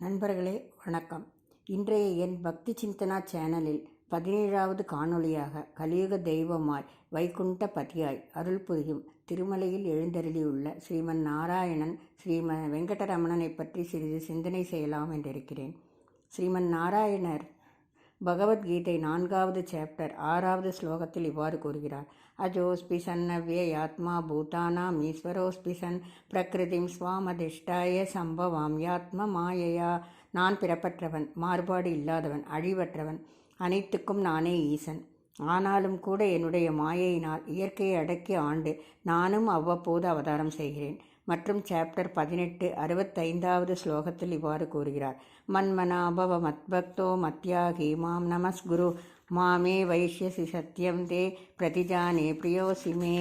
நண்பர்களே வணக்கம். இன்றைய என் பக்தி சிந்தனா சேனலில் 17வது காணொளியாக கலியுக தெய்வமாய் வைகுண்ட பதியாய் அருள் புரியும் திருமலையில் எழுந்தருளியுள்ள ஸ்ரீமன் நாராயணன் ஸ்ரீமன் வெங்கடரமணனை பற்றி சிறிது சிந்தனை செய்யலாம் என்றிருக்கிறேன். ஸ்ரீமன் நாராயணர் பகவத்கீதை 4வது சாப்டர் 6வது ஸ்லோகத்தில் இவ்வாறு கூறுகிறார். அஜோஸ்பி சன்னவ்யயாத்மா பூதானாம் ஈஸ்வரோஸ்பி சன் பிரகிருதிம் ஸ்வாமதிஷ்டாய சம்பவாம்யாத்ம மாயையா. நான் பிறப்பற்றவன், மாறுபாடு இல்லாதவன், அழிவற்றவன், அனைத்துக்கும் நானே ஈசன். ஆனாலும் கூட என்னுடைய மாயையினால் இயற்கையை அடக்கி ஆண்டு நானும் அவ்வப்போது அவதாரம் செய்கிறேன். மற்றும் சாப்டர் 18 65வது ஸ்லோகத்தில் இவ்வாறு கூறுகிறார். மன்மனாபவ மத்பக்தோ மத்யாகி மாம் நமஸ்குரு மாமே வைஷ்யசி சத்யம் தே பிரதிஜானே பிரியோசிமே.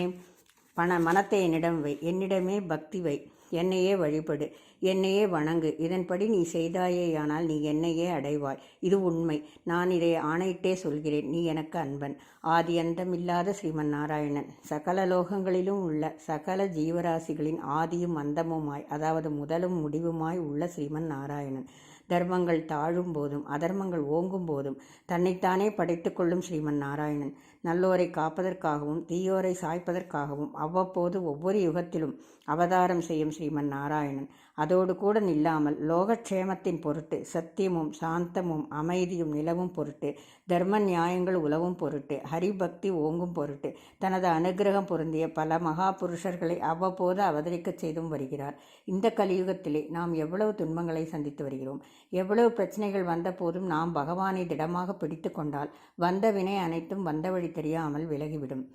மனத்தை என்னிடம் வை, என்னிடமே பக்தி வை, என்னையே வழிபடு, என்னையே வணங்கு. இதன்படி நீ செய்தாயேயானால் நீ என்னையே அடைவாய். இது உண்மை. நான் இதை ஆணையிட்டே சொல்கிறேன். நீ எனக்கு அன்பன். ஆதி அந்தமில்லாத ஸ்ரீமன் நாராயணன் சகல லோகங்களிலும் உள்ள சகல ஜீவராசிகளின் ஆதியும் அந்தமுமாய், அதாவது முதலும் முடிவுமாய் உள்ள ஸ்ரீமன் நாராயணன் தர்மங்கள் தாழும் போதும் அதர்மங்கள் ஓங்கும் போதும் தன்னைத்தானே படைத்து கொள்ளும் ஸ்ரீமன் நாராயணன் நல்லோரை காப்பதற்காகவும் தீயோரை சாய்ப்பதற்காகவும் அவ்வப்போது ஒவ்வொரு யுகத்திலும் அவதாரம் செய்யும் ஸ்ரீமன் நாராயணன் அதோடு கூட நில்லாமல் லோகக்ஷேமத்தின் பொருட்டு, சத்தியமும் சாந்தமும் அமைதியும் நிலவும் பொருட்டு, தர்ம நியாயங்கள் உலவும் பொருட்டு, ஹரிபக்தி ஓங்கும் பொருட்டு தனது அனுகிரகம் பொருந்திய பல மகா புருஷர்களை அவ்வப்போது அவதரிக்கச் செய்தும் வருகிறார். இந்த கலியுகத்திலே நாம் எவ்வளவு துன்பங்களை சந்தித்து வருகிறோம். எவ்வளவு பிரச்சனைகள் வந்த போதும் நாம் பகவானை திடமாக பிடித்து கொண்டால் வந்த வினை அனைத்தும் வந்த வழி தெரியாமல் விலகிவிடும்.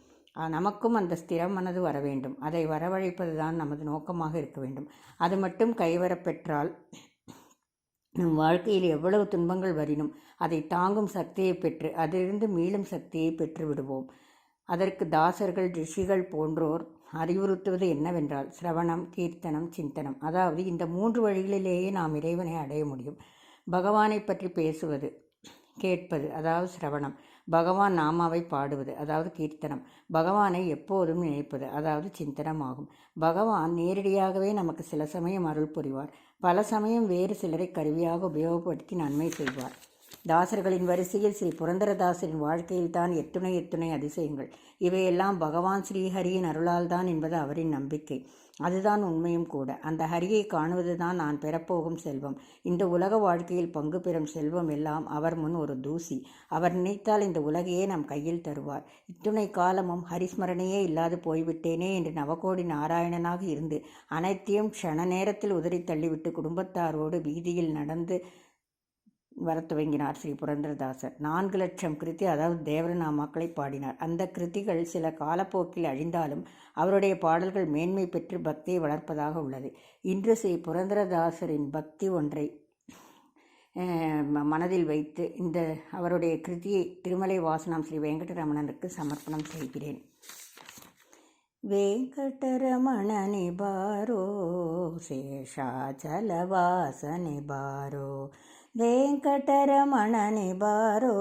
நமக்கும் அந்த ஸ்திரம் மனது வர வேண்டும். அதை வரவழைப்பதுதான் நமது நோக்கமாக இருக்க வேண்டும். அது மட்டும் கைவரப்பெற்றால் நம் வாழ்க்கையில் எவ்வளவு துன்பங்கள் வரினும் அதை தாங்கும் சக்தியை பெற்று அதிலிருந்து மீளும் சக்தியை பெற்று விடுவோம். அதற்கு தாசர்கள், ரிஷிகள் போன்றோர் அறிவுறுத்துவது என்னவென்றால் சிரவணம், கீர்த்தனம், சிந்தனம். அதாவது இந்த 3 வழிகளிலேயே நாம் இறைவனை அடைய முடியும். பகவானை பற்றி பேசுவது, கேட்பது, அதாவது சிரவணம். பகவான் நாமாவை பாடுவது, அதாவது கீர்த்தனம். பகவானை எப்போதும் நினைப்பது, அதாவது சிந்தனம் ஆகும். பகவான் நேரடியாகவே நமக்கு சில சமயம் அருள் புரிவார். பல சமயம் வேறு சிலரை கருவியாக உபயோகப்படுத்தி நன்மை செய்வார். தாசர்களின் வரிசையில் ஸ்ரீ புரந்தரதாசரின் வாழ்க்கையில் தான் எத்துணை அதிசயங்கள். இவையெல்லாம் பகவான் ஸ்ரீஹரியின் அருளால் தான் என்பது அவரின் நம்பிக்கை. அதுதான் உண்மையும் கூட. அந்த ஹரியை காணுவதுதான் நான் பெறப்போகும் செல்வம். இந்த உலக வாழ்க்கையில் பங்கு பெறும் செல்வம் எல்லாம் அவர் முன் ஒரு தூசி. அவர் நினைத்தால் இந்த உலகையே நம் கையில் தருவார். இத்துணை காலமும் ஹரிஸ்மரணையே இல்லாது போய்விட்டேனே என்று நவகோடி நாராயணனாக இருந்து அனைத்தையும் க்ஷண நேரத்தில் உதறி தள்ளிவிட்டு குடும்பத்தாரோடு வீதியில் நடந்து வர துவங்கினார் ஸ்ரீ புரந்தரதாசர். 4 லட்சம் கிருதி, அதாவது தேவரநாமாக்களை பாடினார். அந்த கிருதிகள் சில காலப்போக்கில் அழிந்தாலும் அவருடைய பாடல்கள் மேன்மை பெற்று பக்தியை வளர்ப்பதாக உள்ளது. இன்று ஸ்ரீ புரந்தரதாசரின் பக்தி ஒன்றை மனதில் வைத்து இந்த அவருடைய கிருதியை திருமலை வாசனம் ஸ்ரீ வெங்கடரமணனுக்கு சமர்ப்பணம் செய்கிறேன். வெங்கடரமணனி பாரோ சேஷாச்சலவாசனி பாரோ, வெங்கடரமணனி பாரோ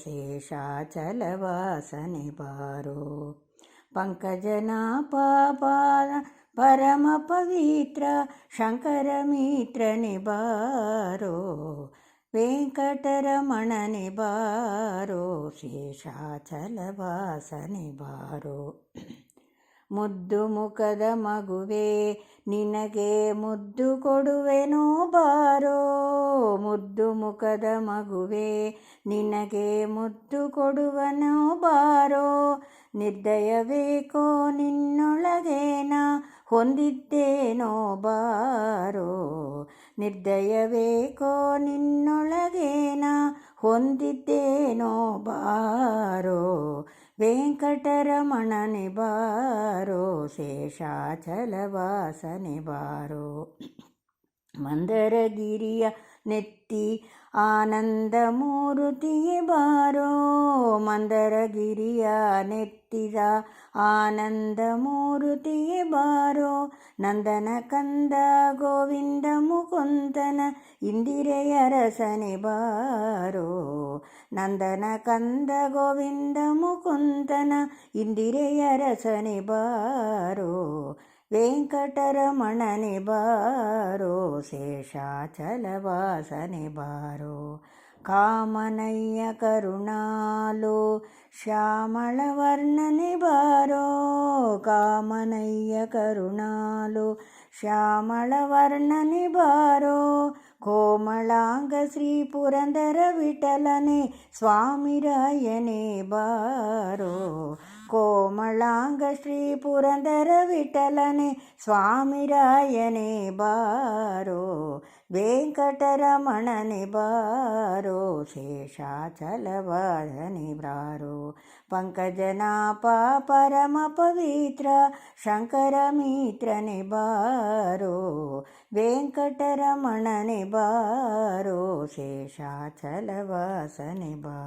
சேஷாச்சலவாசனி பாரோ, பங்கஜநாபா பரம பவித்ர சங்கரமித்ர நிபாரோ, வெங்கடரமணனி பாரோ ಶೇಷಾಚಲವಾಸನೆ ಬಾರೋ. ಮುದ್ದು ಮುಖದ ಮಗುವೆ ನಿನಗೆ ಮುದ್ದು ಕೊಡುವೆನೋ ಬಾರೋ, ಮುದ್ದು ಮುಖದ ಮಗುವೆ ನಿನಗೆ ಮುದ್ದು ಕೊಡುವನೋ ಬಾರೋ, ನಿರ್ದಯವೇಕೋ ನಿನ್ನೊಳಗೇನ ಹೊಂದಿದ್ದೇನೋ ಬಾರೋ, ನಿರ್ದಯವೇಕೋ ನಿನ್ನೊಳಗೇನ ಹೊಂದಿದ್ದೇನೋ ಬಾರೋ, ವೆಂಕಟರಮಣನೆ ಬಾರೋ ಶೇಷಾಚಲವಾಸನೆ ಬಾರೋ. ಮಂದರಗಿರಿಯ ನೆತ್ತಿ ಆನಂದ ಮೂರುತಿಯೇ ಬಾರೋ, ಮಂದರಗಿರಿಯ ನೆತ್ತಿದ ಆನಂದ ಮೂರುತಿಯೇ ಬಾರೋ, ನಂದನ ಕಂದ ಗೋವಿಂದ ಮುಕುಂದನ ಇಂದಿರೆಯ ರಸನೆ ಬಾರೋ, ನಂದನ ಕಂದ ಗೋವಿಂದ ಮುಕುಂದನ ಇಂದಿರೆಯ ರಸನೆ ಬಾರೋ, ವೆಂಕಟರಮಣನೆ ಬಾರೋ ಶೇಷಾಚಲವಾಸನೆ ಬಾರೋ ಕಾಮನಯ್ಯ ಕರುಣಾಲು ಶ್ಯಾಮಳವರ್ಣನೆ ಬಾರೋ ಕಾಮನಯ್ಯ ಕರುಣಾಲು ಶ್ಯಾಮಳವರ್ಣನೆ ಬಾರೋ ಕೋಮಳಾಂಗ ಶ್ರೀ ಪುರಂದರ ವಿಠಲನೆ ಸ್ವಾಮಿರಾಯನೇ ಬಾರೋ ಕೋಮಳಾಂಗ ಶ್ರೀ ಪುರಂದರ ವಿಠಲನೆ ಸ್ವಾಮಿರಾಯನೇ ಬಾರೋ ವೆಂಕಟರಮಣನೆ ಬಾರೋ ಶೇಷಾಚಲವಾಸನೆ ಬಾರೋ ಪಂಕಜನಾಪ ಪರಮ ಪವಿತ್ರ ಶಂಕರ ಮಿತ್ರನೆ ಬಾರೋ ವೆಂಕಟರಮಣನೆ ಬಾರೋ ಶೇಷಾಚಲವಾಸನೆ ಬಾರೋ